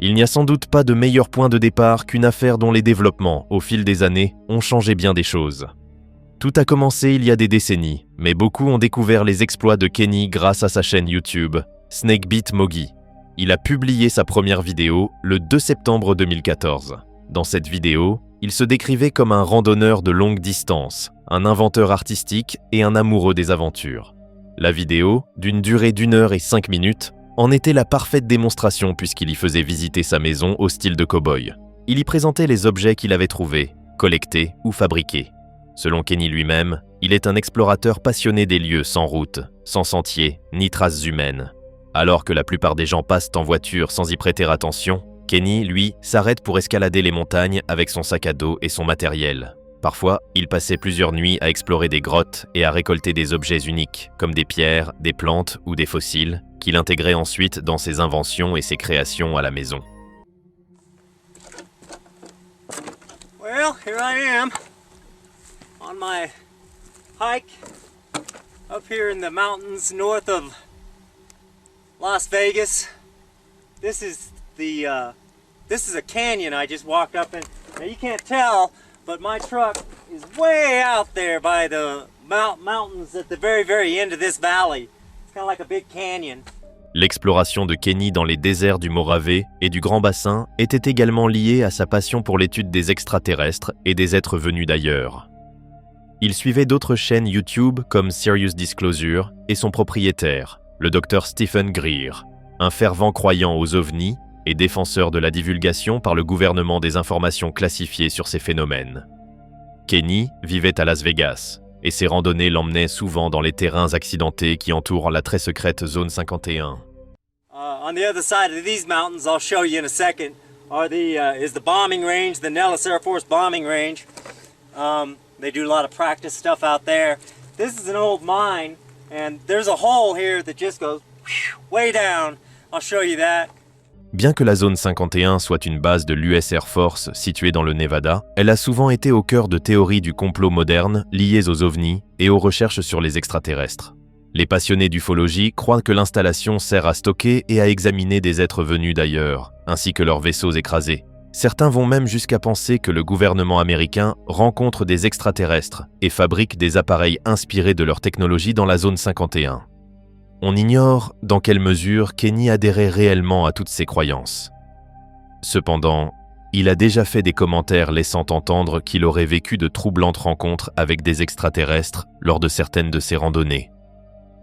Il n'y a sans doute pas de meilleur point de départ qu'une affaire dont les développements, au fil des années, ont changé bien des choses. Tout a commencé il y a des décennies, mais beaucoup ont découvert les exploits de Kenny grâce à sa chaîne YouTube, Snakebit Mogi. Il a publié sa première vidéo le 2 septembre 2014. Dans cette vidéo, il se décrivait comme un randonneur de longue distance, un inventeur artistique et un amoureux des aventures. La vidéo, d'une durée d'1 heure et 5 minutes, en était la parfaite démonstration puisqu'il y faisait visiter sa maison au style de cow-boy. Il y présentait les objets qu'il avait trouvés, collectés ou fabriqués. Selon Kenny lui-même, il est un explorateur passionné des lieux sans route, sans sentier, ni traces humaines. Alors que la plupart des gens passent en voiture sans y prêter attention, Kenny, lui, s'arrête pour escalader les montagnes avec son sac à dos et son matériel. Parfois, il passait plusieurs nuits à explorer des grottes et à récolter des objets uniques, comme des pierres, des plantes ou des fossiles, qu'il intégrait ensuite dans ses inventions et ses créations à la maison. Well, here I am on my hike up here in the mountains north of Las Vegas. This is a canyon I just walked up in. Now you can't tell, but my truck is way out there by the mountains at the very end of this valley. It's kind of like a big canyon. L'exploration de Kenny dans les déserts du Mojave et du Grand Bassin était également liée à sa passion pour l'étude des extraterrestres et des êtres venus d'ailleurs. Il suivait d'autres chaînes YouTube comme Serious Disclosure et son propriétaire, le Dr Stephen Greer, un fervent croyant aux ovnis et défenseur de la divulgation par le gouvernement des informations classifiées sur ces phénomènes. Kenny vivait à Las Vegas, et ses randonnées l'emmenaient souvent dans les terrains accidentés qui entourent la très secrète zone 51. On the other side of these mountains, I'll show you in a second, is the bombing range, the Nellis Air Force bombing range. They do a lot of practice stuff out there. This is an old mine, and there's a hole here that just goes way down. I'll show you that. Bien que la zone 51 soit une base de l'US Air Force située dans le Nevada, elle a souvent été au cœur de théories du complot modernes liées aux ovnis et aux recherches sur les extraterrestres. Les passionnés d'ufologie croient que l'installation sert à stocker et à examiner des êtres venus d'ailleurs, ainsi que leurs vaisseaux écrasés. Certains vont même jusqu'à penser que le gouvernement américain rencontre des extraterrestres et fabrique des appareils inspirés de leur technologie dans la zone 51. On ignore dans quelle mesure Kenny adhérait réellement à toutes ces croyances. Cependant, il a déjà fait des commentaires laissant entendre qu'il aurait vécu de troublantes rencontres avec des extraterrestres lors de certaines de ses randonnées.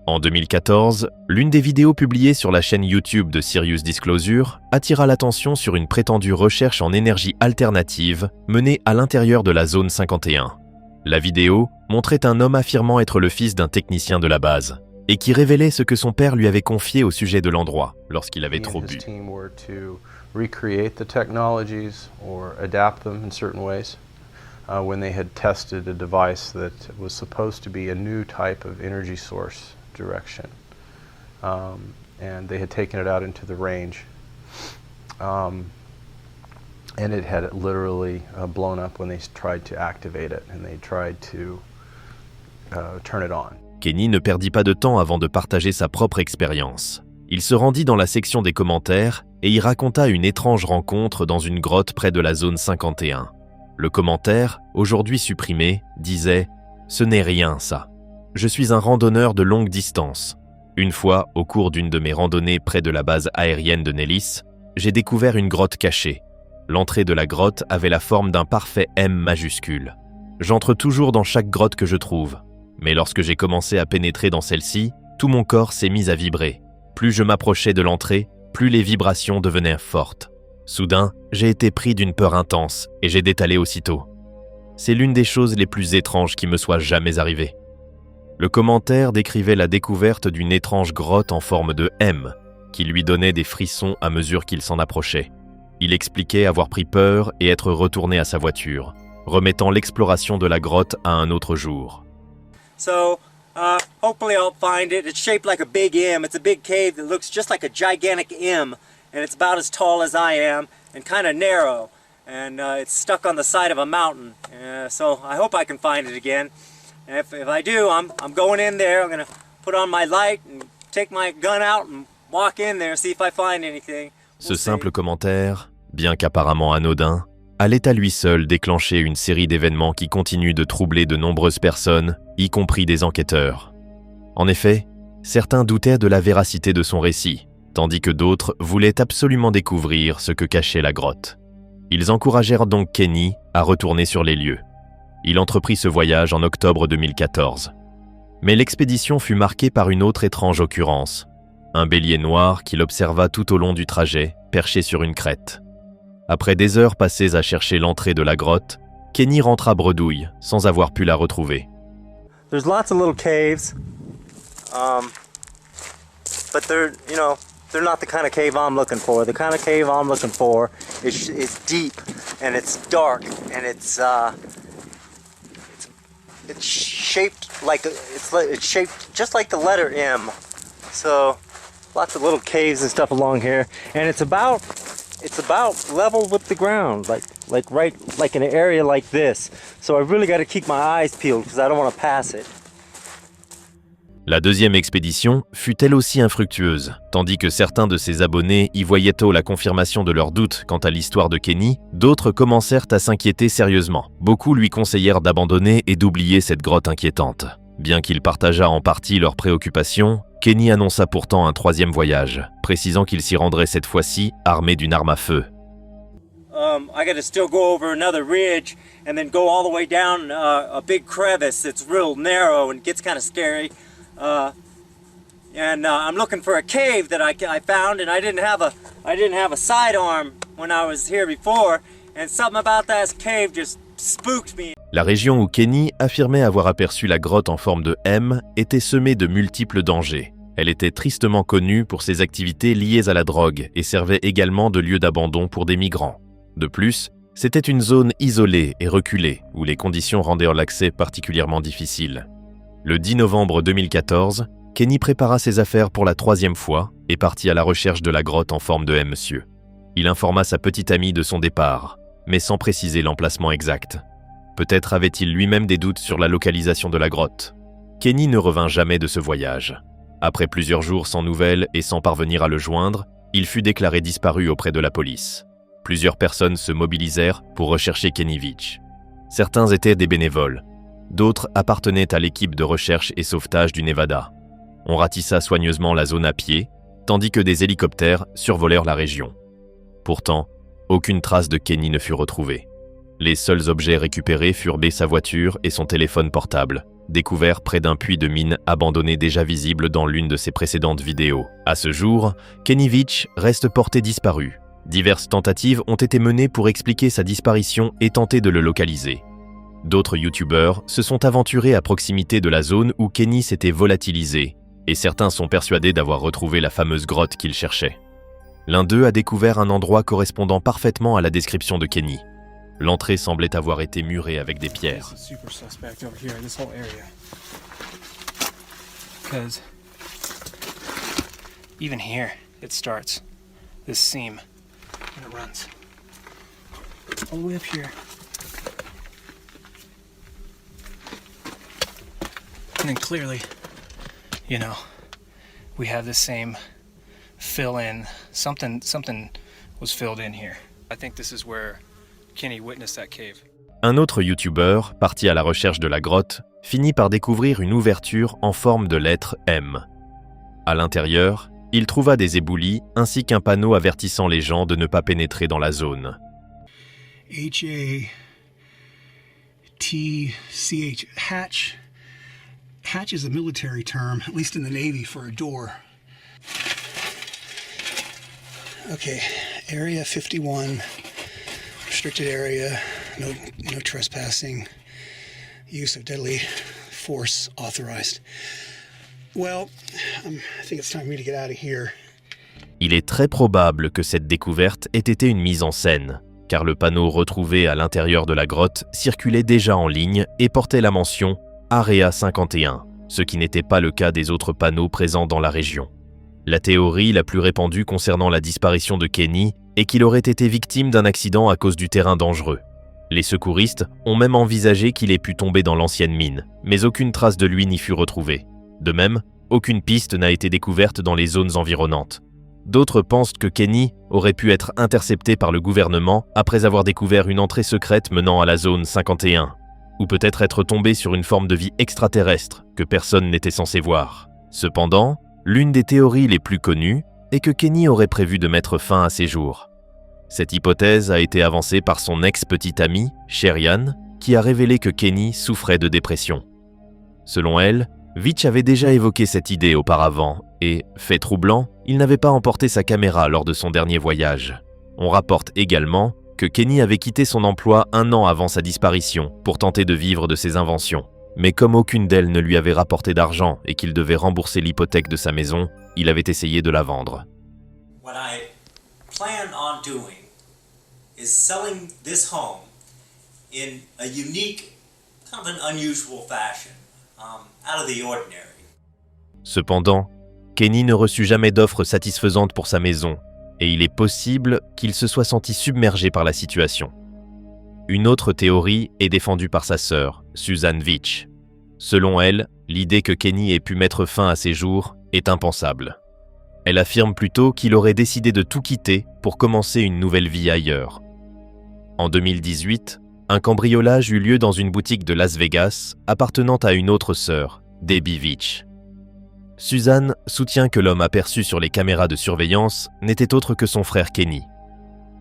En 2014, l'une des vidéos publiées sur la chaîne YouTube de Serious Disclosure attira l'attention sur une prétendue recherche en énergie alternative menée à l'intérieur de la zone 51. La vidéo montrait un homme affirmant être le fils d'un technicien de la base et qui révélait ce que son père lui avait confié au sujet de l'endroit lorsqu'il avait trop bu. Recreate the technologies or adapt them in certain ways when they had tested a device that was supposed to be a new type of energy source direction, and they had taken it out into the range, and it had literally blown up when they tried to activate it and they tried to turn it on. Kenny ne perdit pas de temps avant de partager sa propre expérience. Il se rendit dans la section des commentaires et y raconta une étrange rencontre dans une grotte près de la zone 51. Le commentaire, aujourd'hui supprimé, disait « Ce n'est rien, ça. Je suis un randonneur de longue distance. Une fois, au cours d'une de mes randonnées près de la base aérienne de Nellis, j'ai découvert une grotte cachée. L'entrée de la grotte avait la forme d'un parfait M majuscule. J'entre toujours dans chaque grotte que je trouve. Mais lorsque j'ai commencé à pénétrer dans celle-ci, tout mon corps s'est mis à vibrer. Plus je m'approchais de l'entrée, plus les vibrations devenaient fortes. Soudain, j'ai été pris d'une peur intense et j'ai détalé aussitôt. C'est l'une des choses les plus étranges qui me soit jamais arrivée. Le commentaire décrivait la découverte d'une étrange grotte en forme de M, qui lui donnait des frissons à mesure qu'il s'en approchait. Il expliquait avoir pris peur et être retourné à sa voiture, remettant l'exploration de la grotte à un autre jour. So, hopefully I'll find it. It's shaped like a big M. It's a big cave that looks just like a gigantic M. And it's about as tall as I am and kind of narrow. And it's stuck on the side of a mountain. So I hope I can find it again. And if I do, I'm going in there. I'm going to put on my light and take my gun out and walk in there and see if I find anything. Ce simple commentaire, bien qu'apparemment anodin, allait à lui seul déclencher une série d'événements qui continuent de troubler de nombreuses personnes, y compris des enquêteurs. En effet, certains doutaient de la véracité de son récit, tandis que d'autres voulaient absolument découvrir ce que cachait la grotte. Ils encouragèrent donc Kenny à retourner sur les lieux. Il entreprit ce voyage en octobre 2014. Mais l'expédition fut marquée par une autre étrange occurrence. Un bélier noir qui l'observa tout au long du trajet, perché sur une crête. Après des heures passées à chercher l'entrée de la grotte, Kenny rentra bredouille, sans avoir pu la retrouver. There's lots of little caves, but they're not the kind of cave I'm looking for. The kind of cave I'm looking for is deep and it's dark and it's shaped it's shaped just like the letter M. So lots of little caves and stuff along here, and it's about level with the ground, like in an area like this. So I really got to keep my eyes peeled because I don't want to pass it. La deuxième expédition fut elle aussi infructueuse, tandis que certains de ses abonnés y voyaient tôt la confirmation de leurs doutes quant à l'histoire de Kenny, d'autres commencèrent à s'inquiéter sérieusement. Beaucoup lui conseillèrent d'abandonner et d'oublier cette grotte inquiétante. Bien qu'il partageât en partie leurs préoccupations, Kenny annonça pourtant un troisième voyage, précisant qu'il s'y rendrait cette fois-ci armé d'une arme à feu. I gotta still go over another ridge and then go all the way down a big crevice that's real narrow and gets kind of scary. I'm looking for a cave that I found, and I didn't have a sidearm when I was here before, and something about that cave just spooked me. La région où Kenny affirmait avoir aperçu la grotte en forme de M était semée de multiples dangers. Elle était tristement connue pour ses activités liées à la drogue et servait également de lieu d'abandon pour des migrants. De plus, c'était une zone isolée et reculée où les conditions rendaient l'accès particulièrement difficile. Le 10 novembre 2014, Kenny prépara ses affaires pour la troisième fois et partit à la recherche de la grotte en forme de M. Monsieur. Il informa sa petite amie de son départ, mais sans préciser l'emplacement exact. Peut-être avait-il lui-même des doutes sur la localisation de la grotte. Kenny ne revint jamais de ce voyage. Après plusieurs jours sans nouvelles et sans parvenir à le joindre, il fut déclaré disparu auprès de la police. Plusieurs personnes se mobilisèrent pour rechercher Kenny Veach. Certains étaient des bénévoles. D'autres appartenaient à l'équipe de recherche et sauvetage du Nevada. On ratissa soigneusement la zone à pied, tandis que des hélicoptères survolèrent la région. Pourtant, aucune trace de Kenny ne fut retrouvée. Les seuls objets récupérés furent sa voiture et son téléphone portable, découverts près d'un puits de mine abandonné déjà visible dans l'une de ses précédentes vidéos. À ce jour, Kenny Veach reste porté disparu. Diverses tentatives ont été menées pour expliquer sa disparition et tenter de le localiser. D'autres youtubeurs se sont aventurés à proximité de la zone où Kenny s'était volatilisé, et certains sont persuadés d'avoir retrouvé la fameuse grotte qu'ils cherchaient. L'un d'eux a découvert un endroit correspondant parfaitement à la description de Kenny. L'entrée semblait avoir été murée avec des pierres. Even here, it starts. This seam, and it runs all the way up here. And then clearly, we have this same fill-in. Something was filled in here. I think this is where Kenny witnessed that cave. Un autre youtubeur, parti à la recherche de la grotte, finit par découvrir une ouverture en forme de lettre M. À l'intérieur, il trouva des éboulis ainsi qu'un panneau avertissant les gens de ne pas pénétrer dans la zone. H-A-T-C-H, hatch. Hatch is a military term, at least in the Navy, for a door. Okay, Area 51, restricted area, no trespassing, use of deadly force authorized. Well, I think it's time for me to get out of here. Il est très probable que cette découverte ait été une mise en scène, car le panneau retrouvé à l'intérieur de la grotte circulait déjà en ligne et portait la mention Area 51, ce qui n'était pas le cas des autres panneaux présents dans la région. La théorie la plus répandue concernant la disparition de Kenny est qu'il aurait été victime d'un accident à cause du terrain dangereux. Les secouristes ont même envisagé qu'il ait pu tomber dans l'ancienne mine, mais aucune trace de lui n'y fut retrouvée. De même, aucune piste n'a été découverte dans les zones environnantes. D'autres pensent que Kenny aurait pu être intercepté par le gouvernement après avoir découvert une entrée secrète menant à la zone 51, ou peut-être être tombé sur une forme de vie extraterrestre que personne n'était censé voir. Cependant, l'une des théories les plus connues est que Kenny aurait prévu de mettre fin à ses jours. Cette hypothèse a été avancée par son ex-petite amie, Sherian, qui a révélé que Kenny souffrait de dépression. Selon elle, Veitch avait déjà évoqué cette idée auparavant et, fait troublant, il n'avait pas emporté sa caméra lors de son dernier voyage. On rapporte également que Kenny avait quitté son emploi 1 an avant sa disparition pour tenter de vivre de ses inventions. Mais comme aucune d'elles ne lui avait rapporté d'argent et qu'il devait rembourser l'hypothèque de sa maison, il avait essayé de la vendre. What I plan on doing is selling this home in a unique, kind of an unusual fashion, out of the ordinary. Cependant, Kenny ne reçut jamais d'offre satisfaisante pour sa maison et il est possible qu'il se soit senti submergé par la situation. Une autre théorie est défendue par sa sœur, Susan Veitch. Selon elle, l'idée que Kenny ait pu mettre fin à ses jours est impensable. Elle affirme plutôt qu'il aurait décidé de tout quitter pour commencer une nouvelle vie ailleurs. En 2018, un cambriolage eut lieu dans une boutique de Las Vegas appartenant à une autre sœur, Debbie Veitch. Susan soutient que l'homme aperçu sur les caméras de surveillance n'était autre que son frère Kenny.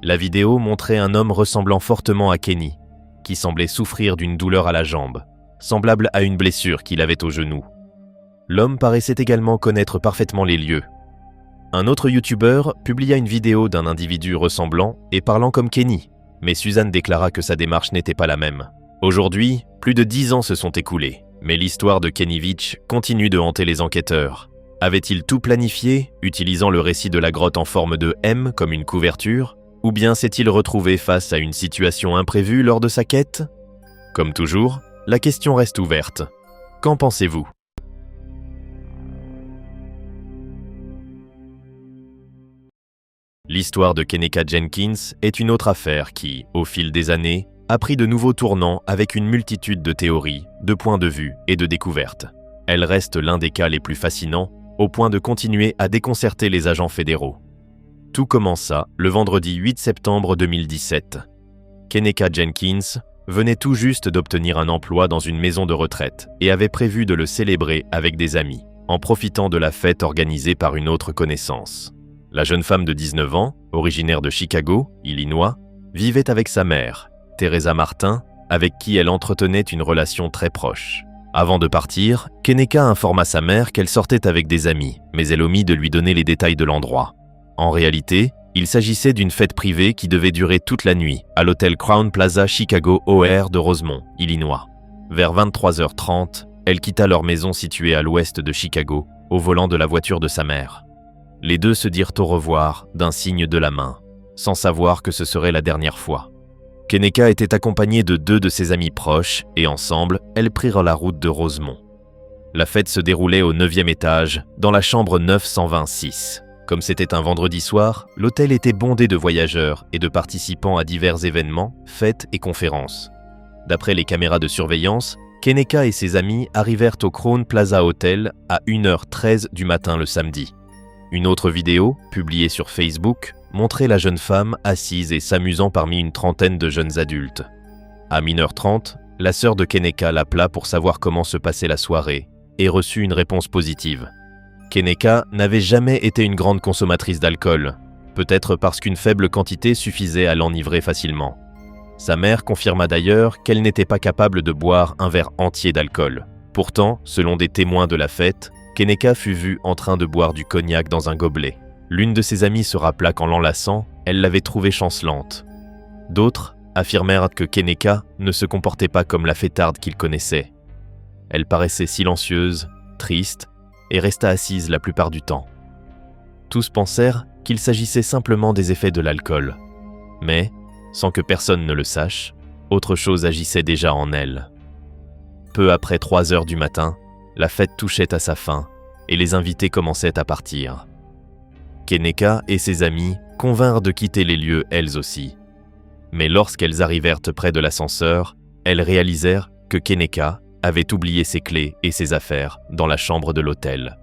La vidéo montrait un homme ressemblant fortement à Kenny, qui semblait souffrir d'une douleur à la jambe, semblable à une blessure qu'il avait au genou. L'homme paraissait également connaître parfaitement les lieux. Un autre youtubeur publia une vidéo d'un individu ressemblant et parlant comme Kenny, mais Susan déclara que sa démarche n'était pas la même. Aujourd'hui, plus de 10 ans se sont écoulés, mais l'histoire de Kenny Veitch continue de hanter les enquêteurs. Avait-il tout planifié, utilisant le récit de la grotte en forme de M comme une couverture, ou bien s'est-il retrouvé face à une situation imprévue lors de sa quête? Comme toujours, la question reste ouverte. Qu'en pensez-vous? L'histoire de Kenneka Jenkins est une autre affaire qui, au fil des années, a pris de nouveaux tournants avec une multitude de théories, de points de vue et de découvertes. Elle reste l'un des cas les plus fascinants, au point de continuer à déconcerter les agents fédéraux. Tout commença le vendredi 8 septembre 2017. Kenneka Jenkins venait tout juste d'obtenir un emploi dans une maison de retraite et avait prévu de le célébrer avec des amis, en profitant de la fête organisée par une autre connaissance. La jeune femme de 19 ans, originaire de Chicago, Illinois, vivait avec sa mère, Teresa Martin, avec qui elle entretenait une relation très proche. Avant de partir, Kenneka informa sa mère qu'elle sortait avec des amis, mais elle omit de lui donner les détails de l'endroit. En réalité, il s'agissait d'une fête privée qui devait durer toute la nuit à l'hôtel Crown Plaza Chicago O'Hare de Rosemont, Illinois. Vers 23h30, elle quitta leur maison située à l'ouest de Chicago, au volant de la voiture de sa mère. Les deux se dirent au revoir d'un signe de la main, sans savoir que ce serait la dernière fois. Kenneka était accompagnée de 2 de ses amis proches et ensemble, elles prirent la route de Rosemont. La fête se déroulait au 9e étage, dans la chambre 926. Comme c'était un vendredi soir, l'hôtel était bondé de voyageurs et de participants à divers événements, fêtes et conférences. D'après les caméras de surveillance, Kenneka et ses amis arrivèrent au Crown Plaza Hotel à 1h13 du matin le samedi. Une autre vidéo, publiée sur Facebook, montrait la jeune femme assise et s'amusant parmi une trentaine de jeunes adultes. À 1h30, la sœur de Kenneka l'appela pour savoir comment se passait la soirée et reçut une réponse positive. Kenneka n'avait jamais été une grande consommatrice d'alcool, peut-être parce qu'une faible quantité suffisait à l'enivrer facilement. Sa mère confirma d'ailleurs qu'elle n'était pas capable de boire un verre entier d'alcool. Pourtant, selon des témoins de la fête, Kenneka fut vue en train de boire du cognac dans un gobelet. L'une de ses amies se rappela qu'en l'enlaçant, elle l'avait trouvée chancelante. D'autres affirmèrent que Kenneka ne se comportait pas comme la fêtarde qu'ils connaissaient. Elle paraissait silencieuse, triste, et resta assise la plupart du temps. Tous pensèrent qu'il s'agissait simplement des effets de l'alcool. Mais, sans que personne ne le sache, autre chose agissait déjà en elle. Peu après 3 heures du matin, la fête touchait à sa fin et les invités commençaient à partir. Kenneka et ses amis convinrent de quitter les lieux elles aussi. Mais lorsqu'elles arrivèrent près de l'ascenseur, elles réalisèrent que Kenneka avait oublié ses clés et ses affaires dans la chambre de l'hôtel.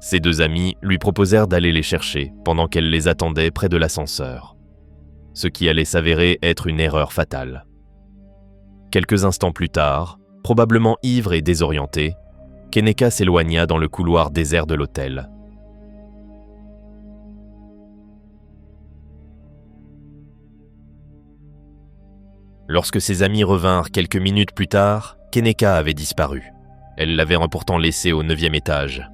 Ses deux amis lui proposèrent d'aller les chercher pendant qu'elle les attendait près de l'ascenseur, ce qui allait s'avérer être une erreur fatale. Quelques instants plus tard, probablement ivre et désorienté, Kenneka s'éloigna dans le couloir désert de l'hôtel. Lorsque ses amis revinrent quelques minutes plus tard, Kenneka avait disparu. Elle l'avait pourtant laissé au 9e étage.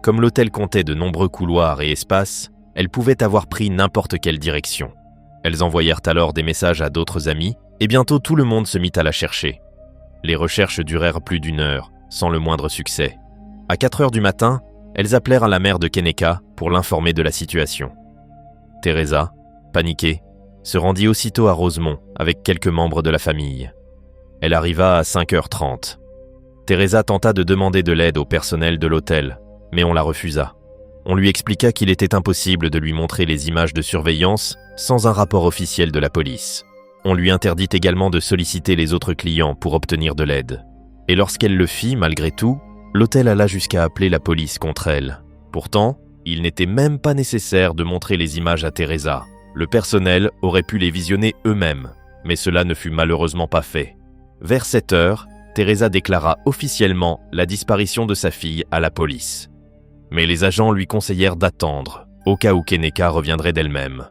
Comme l'hôtel comptait de nombreux couloirs et espaces, elle pouvait avoir pris n'importe quelle direction. Elles envoyèrent alors des messages à d'autres amis, et bientôt tout le monde se mit à la chercher. Les recherches durèrent plus d'1 heure, sans le moindre succès. À 4 heures du matin, elles appelèrent à la mère de Kenneka pour l'informer de la situation. Teresa, paniquée, se rendit aussitôt à Rosemont avec quelques membres de la famille. Elle arriva à 5h30. Teresa tenta de demander de l'aide au personnel de l'hôtel, mais on la refusa. On lui expliqua qu'il était impossible de lui montrer les images de surveillance sans un rapport officiel de la police. On lui interdit également de solliciter les autres clients pour obtenir de l'aide. Et lorsqu'elle le fit, malgré tout, l'hôtel alla jusqu'à appeler la police contre elle. Pourtant, il n'était même pas nécessaire de montrer les images à Teresa. Le personnel aurait pu les visionner eux-mêmes, mais cela ne fut malheureusement pas fait. Vers 7 heures, Teresa déclara officiellement la disparition de sa fille à la police. Mais les agents lui conseillèrent d'attendre, au cas où Kenneka reviendrait d'elle-même.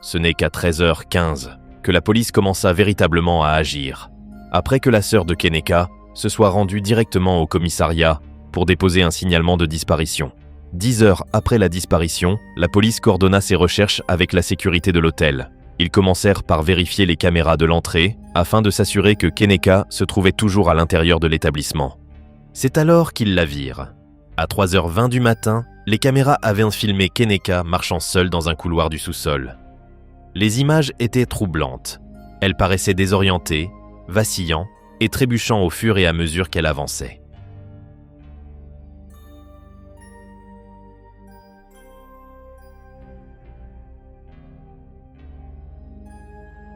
Ce n'est qu'à 13h15 que la police commença véritablement à agir, après que la sœur de Kenneka se soit rendue directement au commissariat pour déposer un signalement de disparition. 10 heures après la disparition, la police coordonna ses recherches avec la sécurité de l'hôtel. Ils commencèrent par vérifier les caméras de l'entrée afin de s'assurer que Kenneka se trouvait toujours à l'intérieur de l'établissement. C'est alors qu'ils la virent. À 3h20 du matin, les caméras avaient filmé Kenneka marchant seule dans un couloir du sous-sol. Les images étaient troublantes. Elle paraissait désorientée, vacillant et trébuchant au fur et à mesure qu'elle avançait.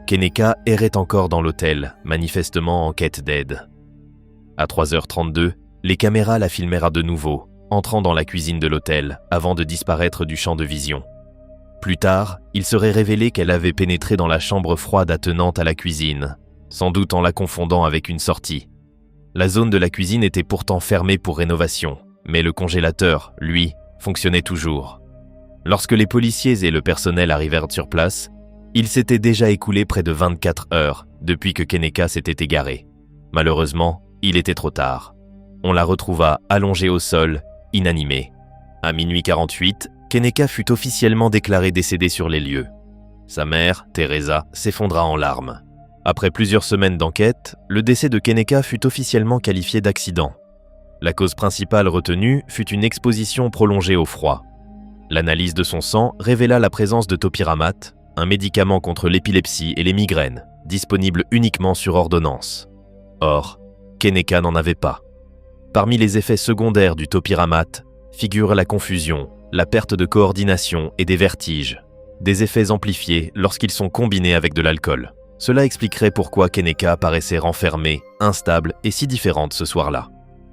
Kenneka errait encore dans l'hôtel, manifestement en quête d'aide. À 3h32, les caméras la filmèrent de nouveau, entrant dans la cuisine de l'hôtel avant de disparaître du champ de vision. Plus tard, il serait révélé qu'elle avait pénétré dans la chambre froide attenante à la cuisine, sans doute en la confondant avec une sortie. La zone de la cuisine était pourtant fermée pour rénovation, mais le congélateur, lui, fonctionnait toujours. Lorsque les policiers et le personnel arrivèrent sur place, il s'était déjà écoulé près de 24 heures depuis que Kenneka s'était égarée. Malheureusement, il était trop tard. On la retrouva allongée au sol, inanimée. À minuit 48, Kenneka fut officiellement déclarée décédée sur les lieux. Sa mère, Teresa, s'effondra en larmes. Après plusieurs semaines d'enquête, le décès de Kenneka fut officiellement qualifié d'accident. La cause principale retenue fut une exposition prolongée au froid. L'analyse de son sang révéla la présence de topiramate, un médicament contre l'épilepsie et les migraines, disponible uniquement sur ordonnance. Or, Kenneka n'en avait pas. Parmi les effets secondaires du topiramate figurent la confusion, la perte de coordination et des vertiges, des effets amplifiés lorsqu'ils sont combinés avec de l'alcool. Cela expliquerait pourquoi Kenneka paraissait renfermée, instable et si différente ce soir-là.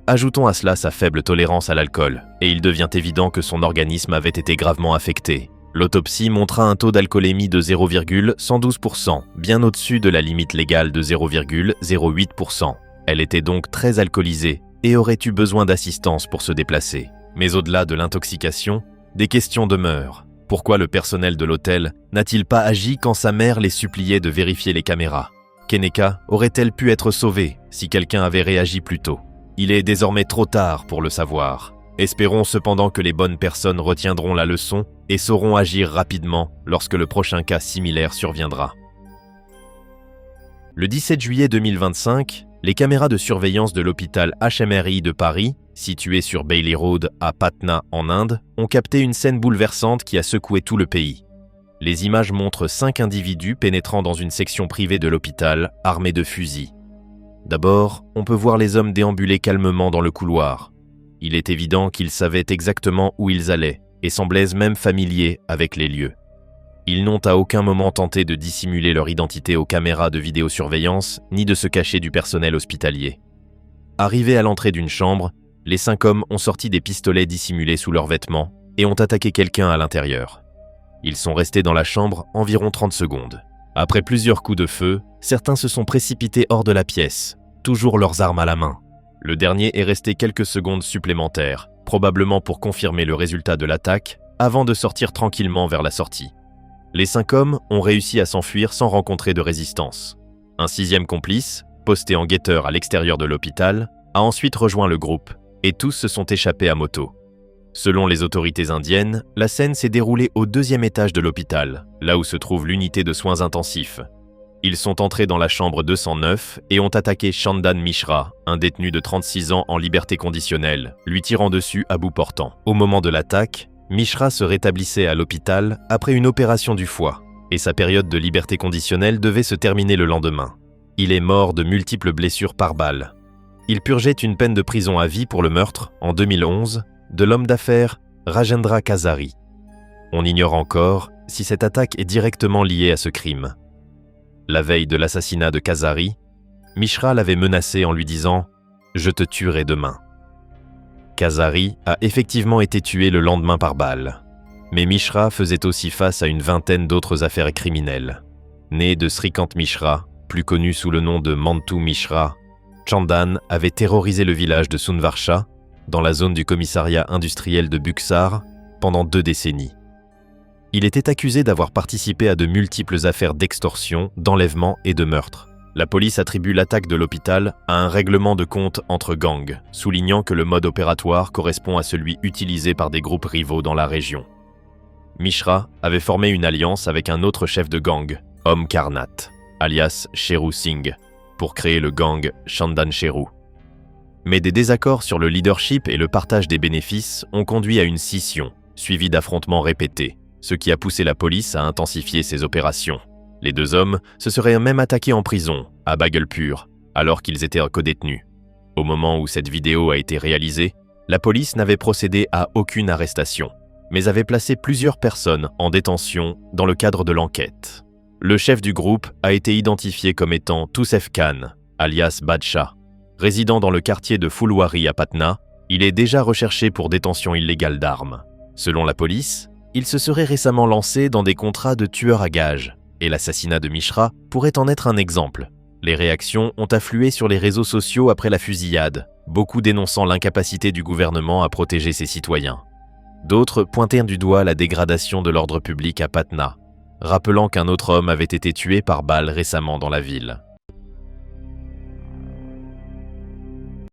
Ajoutons à cela sa faible tolérance à l'alcool, et il devient évident que son organisme avait été gravement affecté. L'autopsie montra un taux d'alcoolémie de 0,112%, bien au-dessus de la limite légale de 0,08%. Elle était donc très alcoolisée et aurait eu besoin d'assistance pour se déplacer. Mais au-delà de l'intoxication, des questions demeurent. Pourquoi le personnel de l'hôtel n'a-t-il pas agi quand sa mère les suppliait de vérifier les caméras? Kenneka aurait-elle pu être sauvée si quelqu'un avait réagi plus tôt? Il est désormais trop tard pour le savoir. Espérons cependant que les bonnes personnes retiendront la leçon et sauront agir rapidement lorsque le prochain cas similaire surviendra. Le 17 juillet 2025, les caméras de surveillance de l'hôpital HMRI de Paris, situé sur Bailey Road à Patna en Inde, ont capté une scène bouleversante qui a secoué tout le pays. Les images montrent 5 individus pénétrant dans une section privée de l'hôpital, armés de fusils. D'abord, on peut voir les hommes déambuler calmement dans le couloir. Il est évident qu'ils savaient exactement où ils allaient et semblaient même familiers avec les lieux. Ils n'ont à aucun moment tenté de dissimuler leur identité aux caméras de vidéosurveillance ni de se cacher du personnel hospitalier. Arrivés à l'entrée d'une chambre, les 5 hommes ont sorti des pistolets dissimulés sous leurs vêtements et ont attaqué quelqu'un à l'intérieur. Ils sont restés dans la chambre environ 30 secondes. Après plusieurs coups de feu, certains se sont précipités hors de la pièce, toujours leurs armes à la main. Le dernier est resté quelques secondes supplémentaires, probablement pour confirmer le résultat de l'attaque, avant de sortir tranquillement vers la sortie. Les 5 hommes ont réussi à s'enfuir sans rencontrer de résistance. Un 6e complice, posté en guetteur à l'extérieur de l'hôpital, a ensuite rejoint le groupe, et tous se sont échappés à moto. Selon les autorités indiennes, la scène s'est déroulée au 2e étage de l'hôpital, là où se trouve l'unité de soins intensifs. Ils sont entrés dans la chambre 209 et ont attaqué Chandan Mishra, un détenu de 36 ans en liberté conditionnelle, lui tirant dessus à bout portant. Au moment de l'attaque, Mishra se rétablissait à l'hôpital après une opération du foie, et sa période de liberté conditionnelle devait se terminer le lendemain. Il est mort de multiples blessures par balle. Il purgeait une peine de prison à vie pour le meurtre, en 2011, de l'homme d'affaires Rajendra Kazari. On ignore encore si cette attaque est directement liée à ce crime. La veille de l'assassinat de Kazari, Mishra l'avait menacé en lui disant « Je te tuerai demain ». Kazari a effectivement été tué le lendemain par balle. Mais Mishra faisait aussi face à une vingtaine d'autres affaires criminelles. Né de Srikant Mishra, plus connu sous le nom de Mantu Mishra, Chandan avait terrorisé le village de Sunvarsha, dans la zone du commissariat industriel de Buxar, pendant 2 décennies. Il était accusé d'avoir participé à de multiples affaires d'extorsion, d'enlèvement et de meurtre. La police attribue l'attaque de l'hôpital à un règlement de compte entre gangs, soulignant que le mode opératoire correspond à celui utilisé par des groupes rivaux dans la région. Mishra avait formé une alliance avec un autre chef de gang, Om Karnat, alias Sheru Singh, pour créer le gang Chandan Sheru. Mais des désaccords sur le leadership et le partage des bénéfices ont conduit à une scission, suivie d'affrontements répétés, ce qui a poussé la police à intensifier ses opérations. Les 2 hommes se seraient même attaqués en prison, à Bhagalpur, alors qu'ils étaient codétenus. Au moment où cette vidéo a été réalisée, la police n'avait procédé à aucune arrestation, mais avait placé plusieurs personnes en détention dans le cadre de l'enquête. Le chef du groupe a été identifié comme étant Toussef Khan, alias Badshah. Résidant dans le quartier de Fulwari à Patna, il est déjà recherché pour détention illégale d'armes. Selon la police, il se serait récemment lancé dans des contrats de tueur à gages, et l'assassinat de Mishra pourrait en être un exemple. Les réactions ont afflué sur les réseaux sociaux après la fusillade, beaucoup dénonçant l'incapacité du gouvernement à protéger ses citoyens. D'autres pointèrent du doigt la dégradation de l'ordre public à Patna, rappelant qu'un autre homme avait été tué par balle récemment dans la ville.